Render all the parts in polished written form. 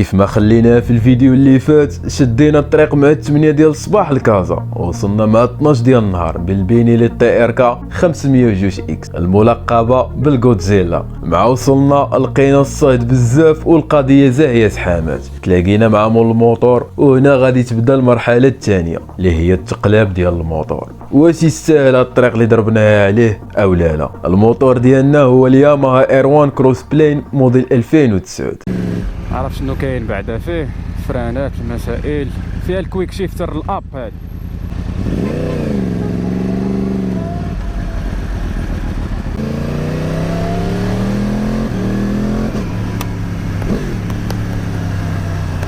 كيف ما خليناها في الفيديو اللي فات، شدينا الطريق مع 8 ديال الصباح لكازا، وصلنا مع 12 ديال النهار بالبيني لي ار كا 502 اكس الملقبه بالغودزيلا. مع وصلنا لقينا الصهد بزاف والقضيه زاهيه سحامات. تلاقينا مع مول الموتور، وهنا غادي تبدا المرحله الثانيه اللي هي التقلاب ديال الموتور. واش يستاهل هاد الطريق اللي ضربناها عليه او لا؟ الموتور ديالنا هو الياماها اير 1 كروس بلين موديل 2009. عرف شنو كاين بعدا فيه؟ فرانات، المسائل فيها الكويك شيفتر الاب هذا.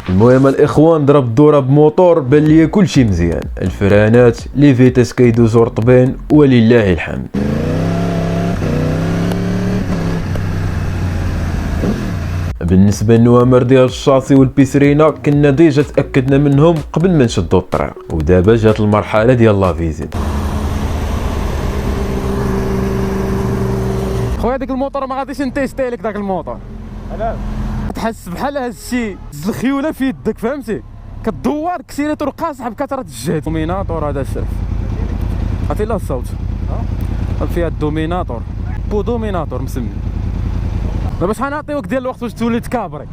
المهم الاخوان، ضرب الدوره بموتور بان ليا كلشي مزيان، الفرانات لي فيتاس كيدوزو رطبين ولله الحمد. بالنسبه للنوامر ديال الشاصي والبيسرينا كنا ديجا تاكدنا منهم قبل ما نشدو الطريق، ودابا جات المرحله ديال لا فيزيت. خويا ديك الموتور ما غاديش نتيستي لك داك الموتور. علاش؟ تحس بحال هادشي الخيوله في يدك، فهمتي؟ كدوار كسيريتور قاصح بكثره الجهد. دوميناتور هذا الشرف عطي له الصوت. فيها الدوميناتور، بو دوميناتور مسمي. دابا شحال نعطيوك ديال الوقت باش تولي تكابري؟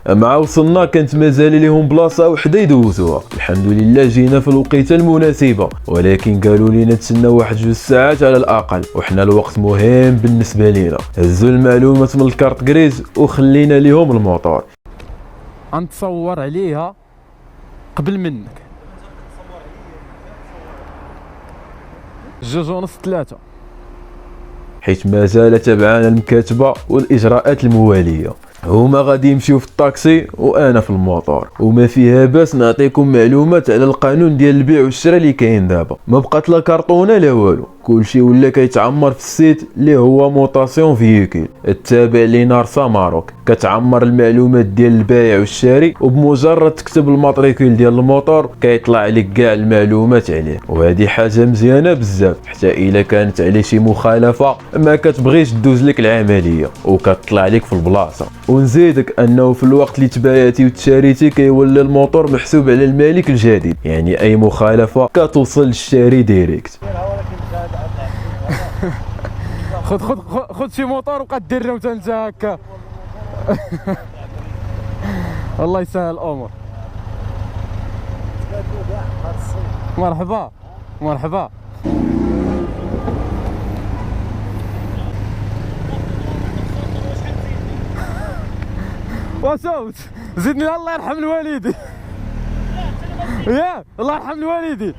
مع وصلنا كانت مازال ليهم بلاصه وحده يدوزوها، الحمد لله جينا في الوقيته المناسبه، ولكن قالوا لنا تسناو واحد 2 ساعات على الاقل، وحنا الوقت مهم بالنسبه لينا. هزوا المعلومات من الكارت غريز وخلينا ليهم الموتور. غنتصور عليها قبل منك 2:30 حيت مازال تبعانا المكاتبه والاجراءات المواليه. هما غادي يمشيو في الطاكسي وانا في الموتور، وما فيها باس نعطيكم معلومات على القانون ديال البيع والشراء اللي كاين دابا. ما بقات لا كارطونه لا والو، كلشي ولا كيتعمر في السيت اللي هو موطاسيون فييكول التابع لنارسا ماروك. كتعمر المعلومات ديال البايع والشاري، وبمجرد تكتب الماتريكول ديال الموتور كيطلع لك كاع المعلومات عليه، وهذه حاجه مزيانه بزاف حتى الا كانت عليه شي مخالفه ما كتبغيش تدوز لك العمليه وكتطلع لك في البلاصه. ونزيدك انه في الوقت اللي تبايعتي وتشاريتي كيولي الموتور محسوب على المالك الجديد، يعني اي مخالفه كتوصل للشاري ديريكت. خذ شي موتور وبقى دير انت هكا. الله يسهل الامور. مرحبا مرحبا. وصوت زدني الله يرحم الوالدي. يا الله يرحم الوالدي.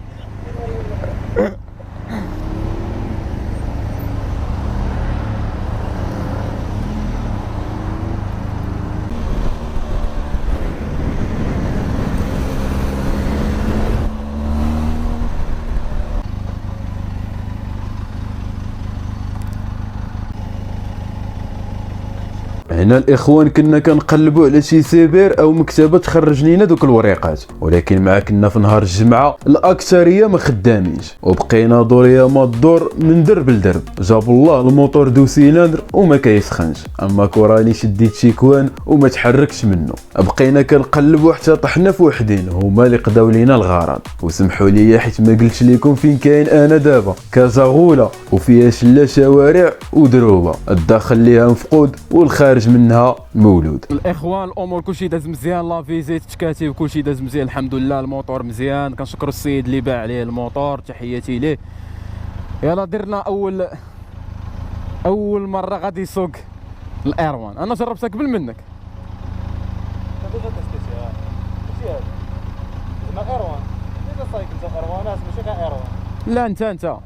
هنا الاخوان كنا كنقلبوا على شي سيبر او مكتبه تخرج لينا دوك الوريقات، ولكن مع كنا في نهار الجمعه الاكثريه ما خدامينش، وبقينا دور يا ما الدور من درب لدرب. جاب الله الموتور دو سيلندر وما كيسخنش، اما كوراني شديت شيكوان وما تحركش منه. بقينا كنقلبوا حتى طحنا في وحدين هما اللي قداو لينا الغرض. وسمحوا لي حيت ما قلتش لكم فين كاين انا دابا. كازا غوله وفيها شله شوارع ودروبه، الداخل ليها مفقود والخارج منها مولود. الاخوان الامور كلشي داز مزيان، لا فيزيت تكاتب كلشي داز مزيان الحمد لله. الموتور مزيان، كنشكر السيد اللي باع عليه الموتور، تحياتي ليه. يلا درنا اول مره غادي يسوق الاير 1. انا جربتها قبل منك. لا انت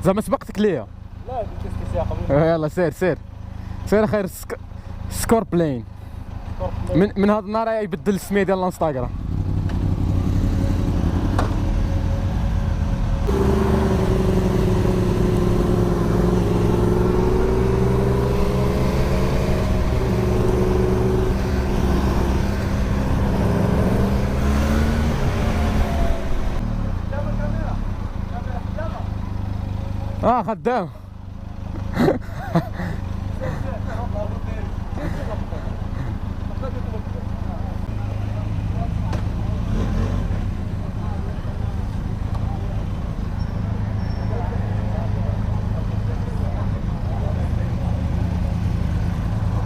زعما سبقتك ليا. لا قلت قبل. يلا سير خير. سكور بلين من هذا النهار يبدل السميه ديال الانستغرام. خدام.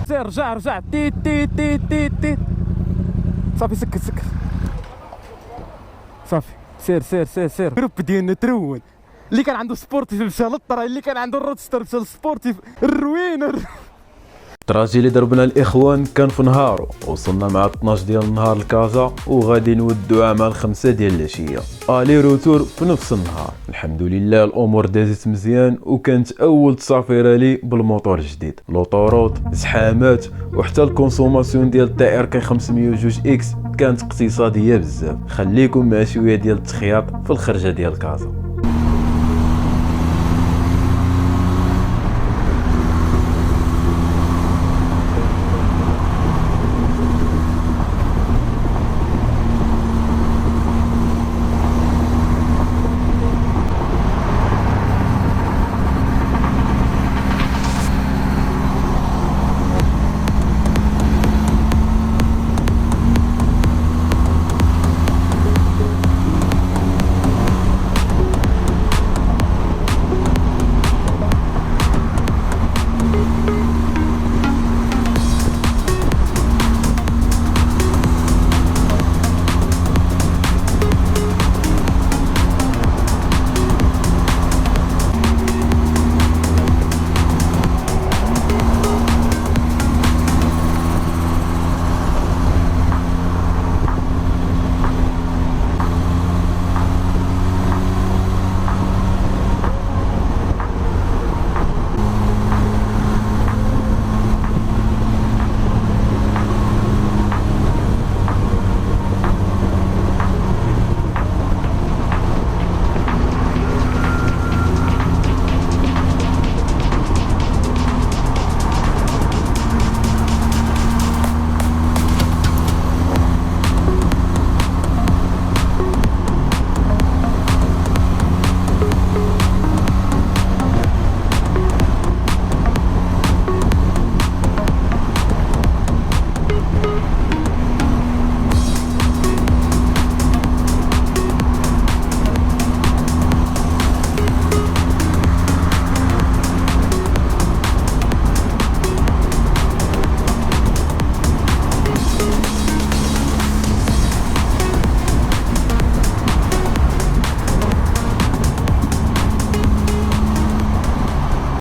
سير رجع تيت تيت تيت تيت تيت. صافي سكت صافي. سير جروب ديالنا ترون. اللي كان عنده سبورتيف مشى للطرا، اللي كان عنده الروتستر مشى للسبورتيف. الروينر. التراجي اللي ضربنا الاخوان كان في نهارو، وصلنا مع 12 ديال النهار لكازا وغادي نودوها مع 5 ديال العشيه، الي روتور في نفس النهار. الحمد لله الامور دازت مزيان، وكانت اول تسافيره لي بالموتور الجديد. لوطوروط، زحامات، وحتى الكونسوماسيون ديال الطائر كي 502 اكس كانت اقتصاديه بزاف. خليكم مع شويه ديال التخياط في الخرجه ديال كازا.